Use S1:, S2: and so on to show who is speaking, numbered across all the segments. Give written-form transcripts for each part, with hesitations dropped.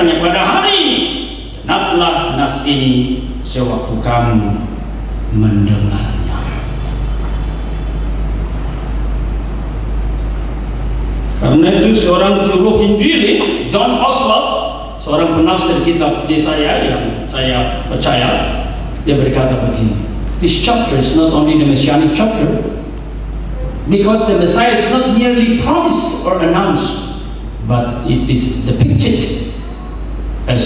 S1: firman-Nya pada hari ini. Genaplah nas ini sewaktu kamu mendengarnya. Karena itu seorang juru Injil, John Oswald, seorang penafsir kitab Yesaya yang saya percaya, dia berkata begini, this chapter is not only the messianic chapter, because the Messiah is not merely promised or announced, but it is depicted as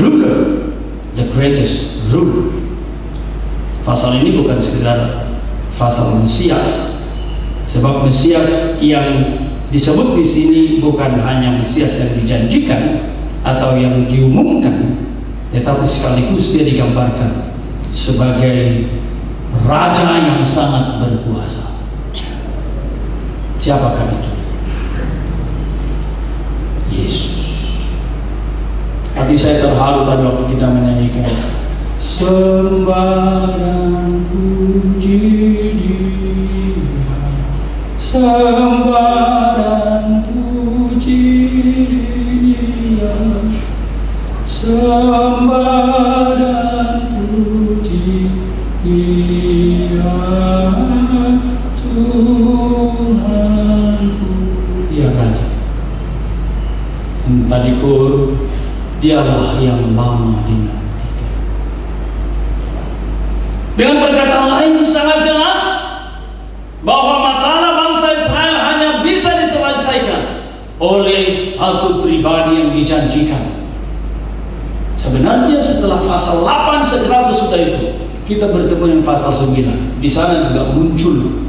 S1: ruler, the greatest ruler. Pasal ini bukan sekedar pasal Mesias, sebab Mesias yang disebut di sini bukan hanya Mesias yang dijanjikan atau yang diumumkan, tetapi sekaligus dia digambarkan sebagai raja yang sangat berkuasa. Siapakah itu? Yesus. Hati saya terharu tadi waktu kita menyanyikan sembarang puji Dia, sembarang puji Dia, sembarang puji Dia, Tuhanku. Dia Raja. Tadi kur, Dialah yang lama dinantikan. Dengan perkataan lain sangat jelas bahwa masalah bangsa Israel hanya bisa diselesaikan oleh satu pribadi yang dijanjikan. Sebenarnya setelah pasal 8 segera sesudah itu kita bertemu dengan pasal 9. Di sana juga muncul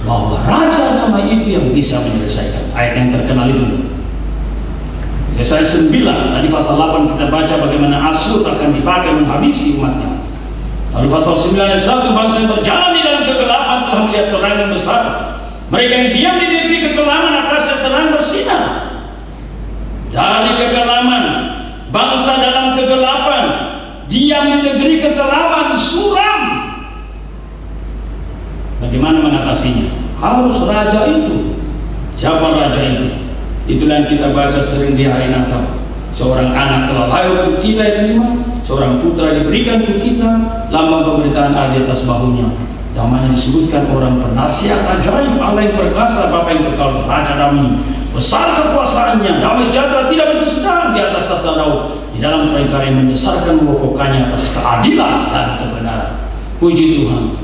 S1: bahwa Raja nama itu yang bisa menyelesaikan. Ayat yang terkenal itu. Yesaya 9, tadi pasal 8 kita baca bagaimana Asyur akan dipakai menghabisi umatnya. Lalu pasal 9 ayat 1, bangsa yang berjalan di dalam kegelapan telah melihat terang yang besar. Mereka yang diam di negeri kekelaman atasnya terang bersinar. Dari kekelaman, bangsa dalam kegelapan, diam di negeri kekelaman suram. Bagaimana mengatasinya? Harus raja itu. Siapa raja itu? Itulah yang kita baca sering di hari Natal. Seorang anak telah lahir untuk kita diterima, seorang putra diberikan untuk kita, lambang pemerintahan ada di atas bahunya. Namanya disebutkan orang penasihat ajaib, Allah yang perkasa, Bapa yang kekal, Raja damai. Besar kekuasaannya, damai sejahtera tidak berkesudahan di atas tahta Daud. Di dalam perkara yang mendesarkan mengokohkannya atas keadilan dan kebenaran. Puji Tuhan.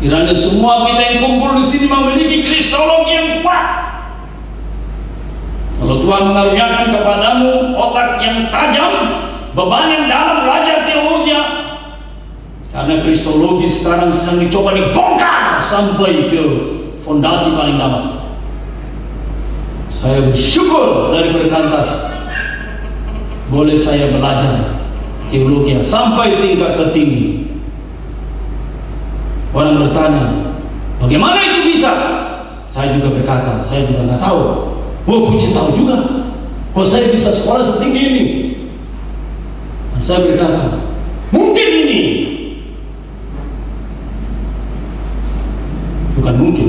S1: Kiranya semua kita yang kumpul di sini memiliki kristologi yang kuat. Kalau Tuhan mengaruniakan kepadamu otak yang tajam, beban yang dalam, belajar teologi, karena kristologi sekarang sedang dicoba dibongkar sampai ke fondasi paling dalam. Saya bersyukur dari berkantas boleh saya belajar teologi sampai tingkat tertinggi. Orang bertanya, bagaimana itu bisa? Saya juga berkata, saya juga nggak tahu. Oh, puji tahu juga. Kok saya bisa sekolah setinggi ini? Dan saya berkata, mungkin ini. Bukan mungkin.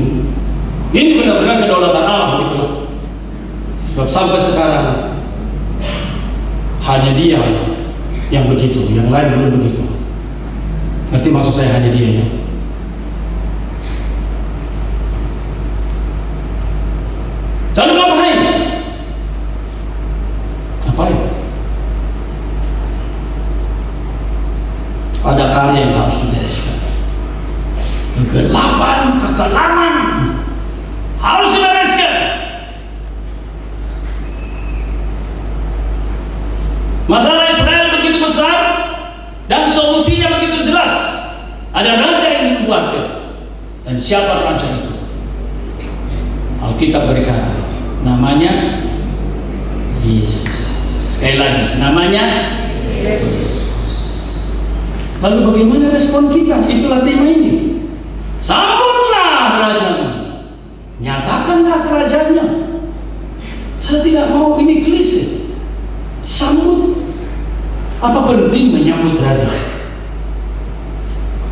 S1: Ini benar-benar kedaulatan Allah, begitulah. Sebab sampai sekarang hanya Dia yang begitu, yang lain belum begitu. Ngerti maksud saya hanya Dia ya? Lalu ngapain? Ngapain? Ada karya yang harus dibereskan. Kegelapan, kekelaman harus dibereskan. Masalah Israel begitu besar dan solusinya begitu jelas. Ada raja yang dibuatkan. Dan siapa raja itu? Alkitab berkata, namanya Yesus. Sekali lagi, namanya Yesus. Lalu bagaimana respon kita? Itulah tema ini. Sambutlah rajamu, nyatakanlah kerajaannya. Saya tidak mau ini klise. Sambut. Apa penting menyambut raja?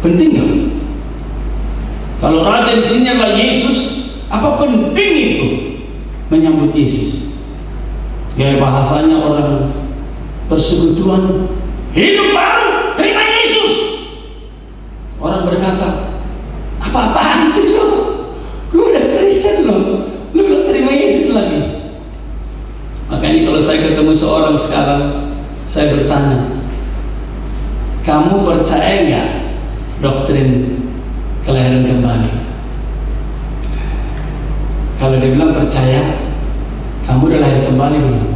S1: Penting nggak? Kalau raja di sini adalah Yesus, apa penting itu menyambut Yesus? Gaya bahasanya orang persekutuan hidup baru, terima Yesus. Orang berkata, apa-apaan sih lo? Gue udah Kristen lo, lu belum terima Yesus lagi. Makanya kalau saya ketemu seorang sekarang, saya bertanya, kamu percaya nggak doktrin kelahiran kembali? Kalau dia bilang percaya, kamu udah lahir kembali belum?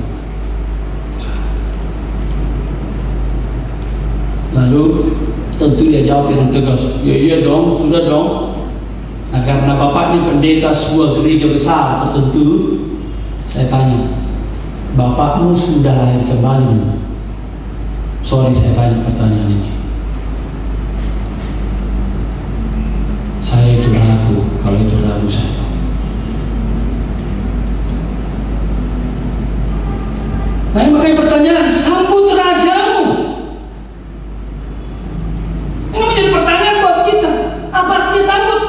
S1: Lalu tentu dia jawab dengan tegas, ya iya dong, sudah dong. Nah karena bapak ini pendeta sebuah gereja besar tertentu, saya tanya, bapakmu sudah lahir kembali belum? Sorry saya tanya pertanyaan ini. Saya itu ragu, kalau itu ragu saya tahu. Nah ini makanya pertanyaan, sambut rajamu. Ini menjadi pertanyaan buat kita. Apa arti sambut?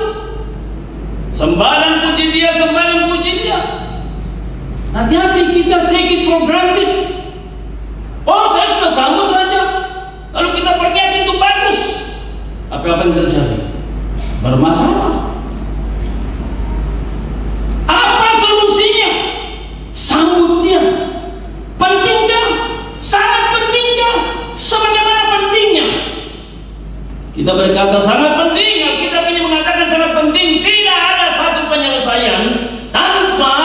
S1: Sembah dan puji dia, sembah dan puji dia. Hati-hati kita take it for granted. Oh saya sudah sambut raja, lalu kita pergi itu bagus. Tapi apa yang terjadi? Bermasalah. Apa solusinya? Sambut dia. Pentingkah? Sangat pentingkah? Sebagaimana pentingnya? Kita berkata sangat penting, kita ingin mengatakan sangat penting. Tidak ada satu penyelesaian tanpa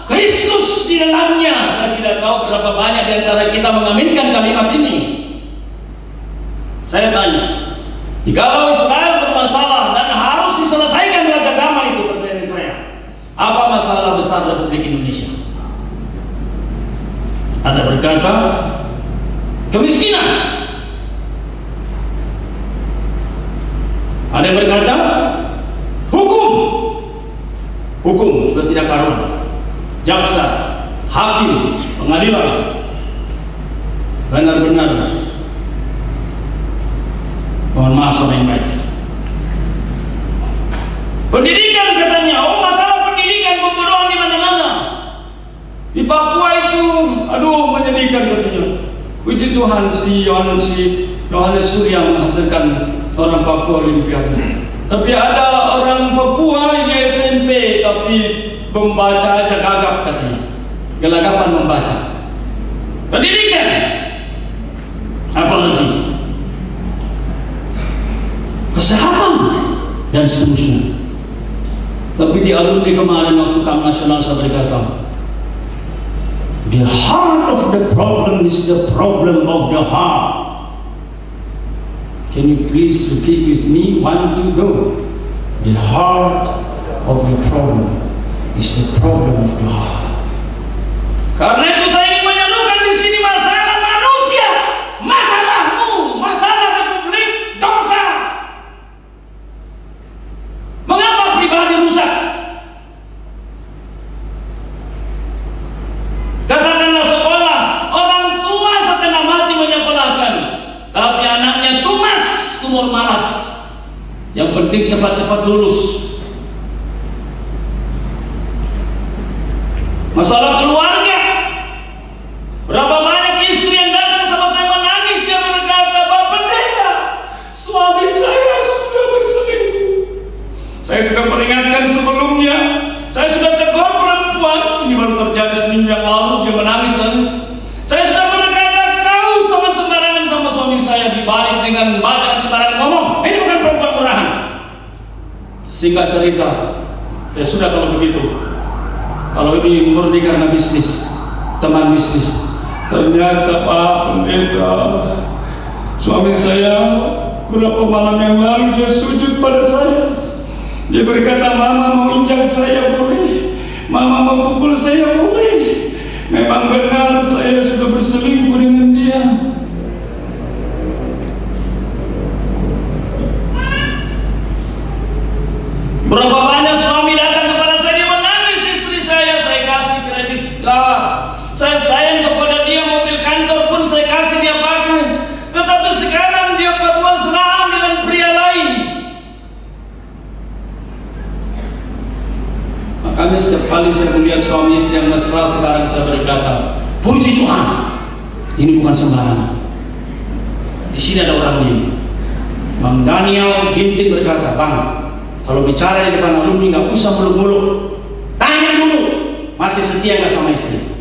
S1: Kristus di dalamnya. Saya tidak tahu berapa banyak di antara kita mengaminkan kalimat ini. Saya tanya, jika Israel bermasalah dan harus diselesaikan raja damai itu, pertanyaan saya, apa masalah besar Republik Indonesia? Ada berkata kemiskinan, ada yang berkata hukum sudah tidak karuan, jaksa, hakim, pengadilan benar-benar mohon maaf sama yang baik. Pendidikan katanya, oh masalah pendidikan, pembodohan di mana-mana. Di Papua itu, aduh menyedihkan katanya. Puji Tuhan si Yohanes Surya menghasilkan orang Papua Olimpiade. Tapi ada orang Papua yang SMP tapi membaca aja gagap katanya. Gelagapan membaca. Pendidikan. Apa lagi? Kesehatan dan seterusnya. Tapi di alumni kemarin waktu Taman Nasional saya berkata, the heart of the problem is the problem of the heart. Can you please repeat with me? 1, 2, go. The heart of the problem is the problem of the heart. Karena itu saya ingin menyerukan di sini masalah manusia, masalahmu, masalah republik, dosa. Mengapa pribadi rusak? Katakanlah sekolah, orang tua setengah mati menyekolahkan, tapi anaknya tumas, tumor malas. Yang penting cepat-cepat lulus. Masalah keluarga, berapa banyak istri yang datang sama saya menangis, dia berkata, Pak Pendeta, suami saya sudah berselingkuh. Saya sudah peringatkan sebelumnya, saya sudah tegur perempuan, ini baru terjadi seminggu yang lalu, dia menangis dan saya sudah berkata, kau sangat sembarangan sama suami saya, dibalik dengan bacaan sembarangan ngomong, ini bukan perempuan murahan. Singkat cerita, ya sudah kalau begitu. Kalau ini murni karena bisnis, teman bisnis. Ternyata Pak Pendeta, suami saya beberapa malam yang lalu dia sujud pada saya. Dia berkata, Mama mau injak saya boleh, Mama mau pukul saya boleh. Memang benar saya sudah berselingkuh dengan dia. Berapa banyak suami datang kepada saya, dia menangis, istri saya kasih kredit card. Saya sayang kepada dia, mobil kantor pun saya kasih dia pakai. Tetapi sekarang dia bermesraan dengan pria lain. Makanya setiap kali saya melihat suami istri yang mesra, sekarang saya berkata, Puji Tuhan. Ini bukan sembarangan. Di sini ada orang ini. Bang Daniel Ginting berkata, Bang, kalau bicara di depan alumni nggak usah muluk-muluk. Tanya dulu, masih setia nggak sama istri?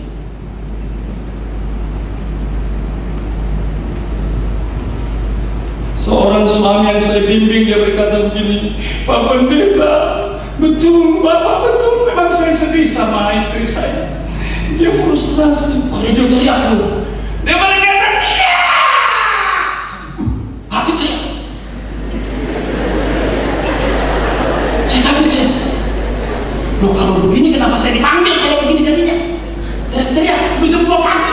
S1: Seorang suami yang saya bimbing, dia berkata begini, Pak Pendeta, betul, Bapak betul, memang saya sedih sama istri saya. Dia frustrasi. Kalau dia teriak dulu, dia berkata tidak. Kaget saya. Saya kaget saya. Loh, kalau begini kenapa saya dipanggil kalau begini jadinya? Teriak-teriak, jam 2 pagi.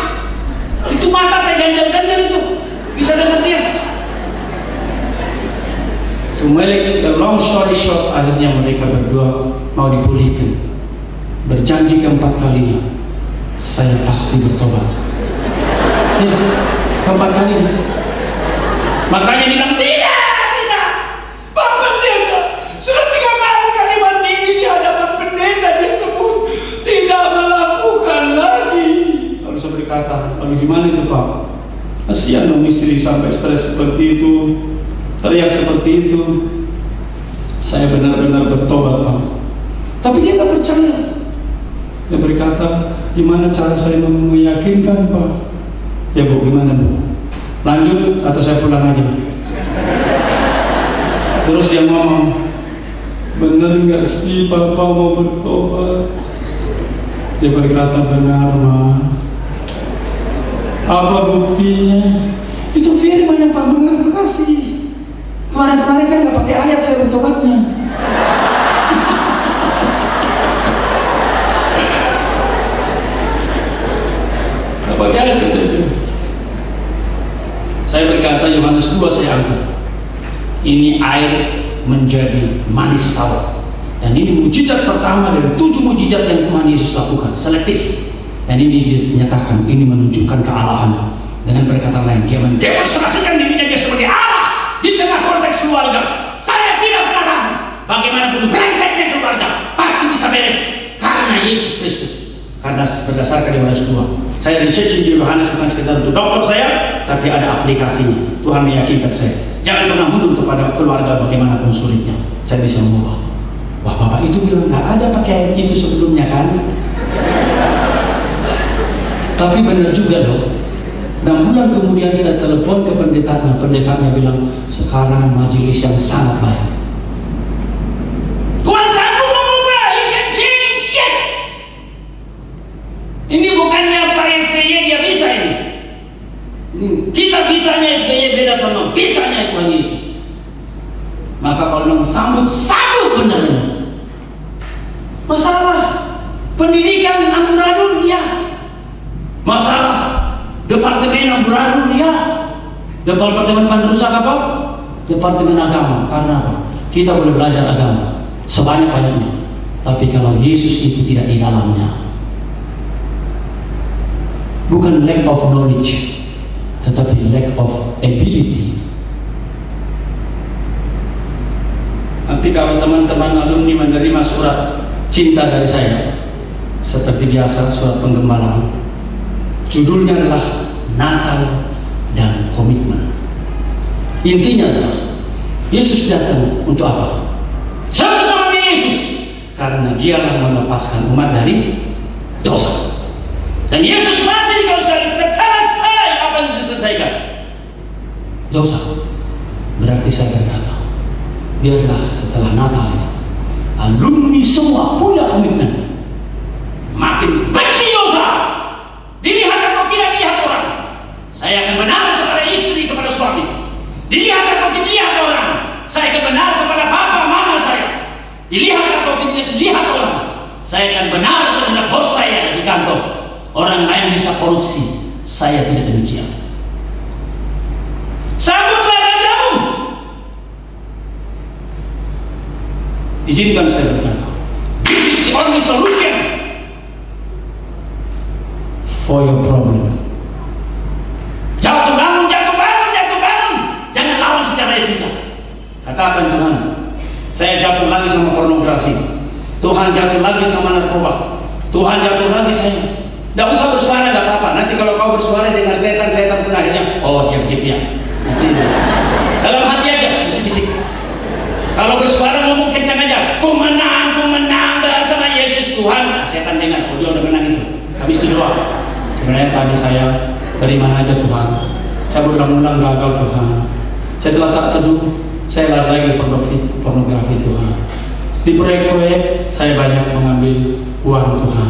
S1: Itu mata saya ganjal-ganjal itu. Bisa dengar dia. To make the long story short, akhirnya mereka berdua mau dipulihkan. Berjanji keempat kalinya, saya pasti bertobat. Ya, keempat kalinya. Makanya dia bilang, tidak. Pak Pendeta, sudah 3 kali kalimat ini di hadapan pendeta dia sebut, tidak melakukan lagi. Lalu saya berkata, lalu gimana itu Pak? Kasihan dong istri sampai stres seperti itu. Teriak seperti itu. Saya benar-benar bertobat Pak. Tapi dia tak percaya. Dia berkata, gimana cara saya meyakinkan Pak? Ya Bu, gimana Bu? Lanjut atau saya pulang aja? Terus dia ngomong, benar nggak sih Bapak mau bertobat? Dia berkata, benar Ma. Apa buktinya? Itu firman yang Pak benar, makasih. Kemarin-kemarin kan nggak pakai ayat saya bertobatnya. Nggak pakai ayat itu. Saya berkata Yohanes 2 saya angkat. Ini air menjadi manis tawar. Dan ini mujizat pertama dari 7 mujizat yang Tuhan Yesus lakukan, selektif. Dan ini dinyatakan, ini menunjukkan kealahan. Dengan perkataan lain, dia mendemonstrasikan dirinya dia sebagai Allah. Di tengah konteks keluarga, saya tidak pernah ragu. Bagaimanapun brengseknya keluarga, pasti bisa beres karena Yesus Kristus. Karena berdasarkan Yohanes 2, saya research di Yohanes bukan sekedar untuk dokter saya, tapi ada aplikasinya. Tuhan meyakinkan saya, jangan pernah mundur kepada keluarga bagaimanapun sulitnya. Saya bisa mengubah. Wah, Bapak itu bilang nggak ada pakai itu sebelumnya kan? Tapi benar juga loh. 6 bulan kemudian saya telepon ke pendetanya. Pendetanya bilang, sekarang majelis yang sangat baik. Tuhan sanggup mengubah, you can change, yes. Ini bukannya Pak SBY dia bisa ini. Kita bisanya SBY beda sama bisanya Tuhan Yesus. Maka kalau memang sanggup benar ini. Masalah pendidikan amburadul ya. Masalah Departemen amburadul ya. Departemen Panterusak apa? Departemen agama. Karena apa? Kita boleh belajar agama sebanyak-banyaknya. Tapi kalau Yesus itu tidak di dalamnya, bukan lack of knowledge, tetapi lack of ability. Nanti kalau teman-teman alumni menerima surat cinta dari saya, seperti biasa surat penggembalaan, judulnya adalah Natal dan Komitmen. Intinya adalah Yesus datang untuk apa? Sebab Yesus, karena dialah melepaskan umat dari dosa. Dan Yesus mati di kayu salib, selesai apa yang diselesaikan? Dosa. Berarti saya berkata, biarlah setelah Natal ini alumni semua punya komitmen, makin benci dosa, dilihat atau tidak dilihat orang. Saya akan benar kepada istri, kepada suami. Dilihat atau tidak dilihat orang, saya akan benar kepada papa, mama saya. Dilihat atau tidak dilihat orang, saya akan benar terhadap bos saya di kantor. Orang lain bisa korupsi, saya tidak demikian. Sambutlah rajamu. Izinkan saya berkata, this is the only solution for your problem. Jatuh bangun, jatuh bangun, jatuh bangun. Jangan lawan secara etika. Katakan Tuhan, saya jatuh lagi sama pornografi. Tuhan jatuh lagi sama narkoba. Tuhan jatuh lagi saya. Tidak usah bersuara, tidak apa-apa. Nanti kalau kau bersuara dengan setan, setan pun akhirnya, oh diam. Dalam hati aja, bisik-bisik. Kalau bersuara ngomong kencang aja, ku menang bersama Yesus Tuhan. Setan dengar, oh dia udah menang itu. Habis itu doa. Sebenarnya tadi saya beriman aja Tuhan. Saya berulang-ulang gagal Tuhan. Setelah saat teduh, saya lari lagi pornografi Tuhan. Di proyek-proyek saya banyak mengambil uang Tuhan.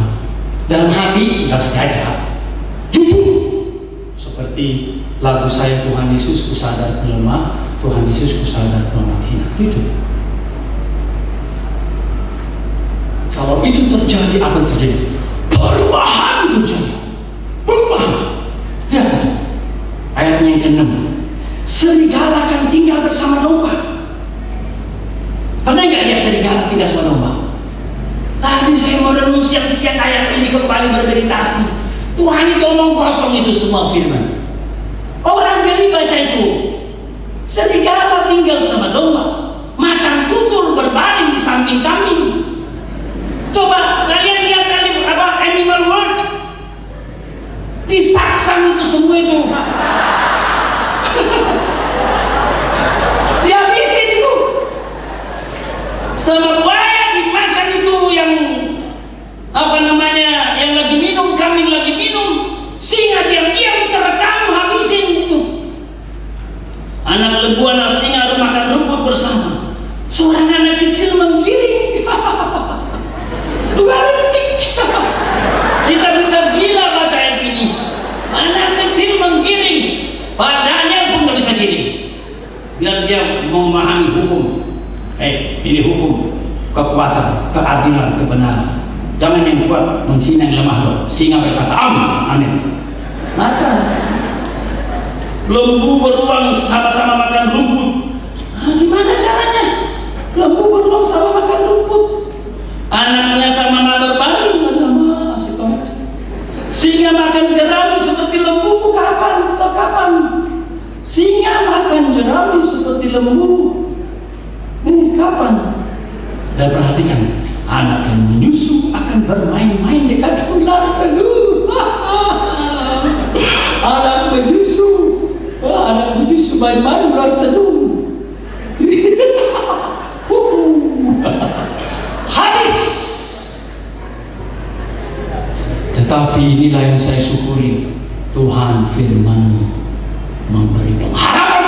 S1: Dalam hati aja, jujur. Seperti lagu saya, Tuhan Yesus ku sadar ku lemah, Tuhan Yesus ku sadar ku amat hina. Jujur. Kalau itu terjadi, apa yang terjadi? Perubahan terjadi. Perubahan. Lihat ayat yang ke-6. Serigala akan tinggal bersama domba. Pernah nggak dia serigala tinggal sama domba? Tadi saya mau renung siang-siang ayat ini kembali bermeditasi. Tuhan itu omong kosong itu semua firman. Orang geli baca itu. Serigala tinggal sama domba, macam tutul berbaring di samping kambing. Coba kalian lihat Animal World. Disaksang itu semua itu. Dihabisin itu. Sama buaya dimakan itu yang yang lagi minum, kambing lagi minum, singa diam-diam terekam habisin itu. Anak lembu, anak singa harus makan rumput bersama. Seorang anak kecil menggiring. Kita bisa gila baca ayat ini. Anak kecil menggiring, padanya pun nggak bisa giring. Biar dia memahami hukum. Ini hukum, kekuatan, keadilan, kebenaran. Jangan yang kuat menghina yang lemah loh. Singa berkata, amin. Maka lembu beruang sama-sama makan rumput. Gimana caranya? Lembu beruang sama makan rumput. Anaknya sama berbaring. Singa makan jerami seperti lembu. Kapan? Singa makan jerami seperti lembu. Ini kapan? Dan perhatikan, anak yang menyusu akan bermain-main dekat ular teduh. Anak menyusu main-main ular teduh. Habis. Tetapi inilah yang saya syukuri, Tuhan firman-Mu memberi pengharapan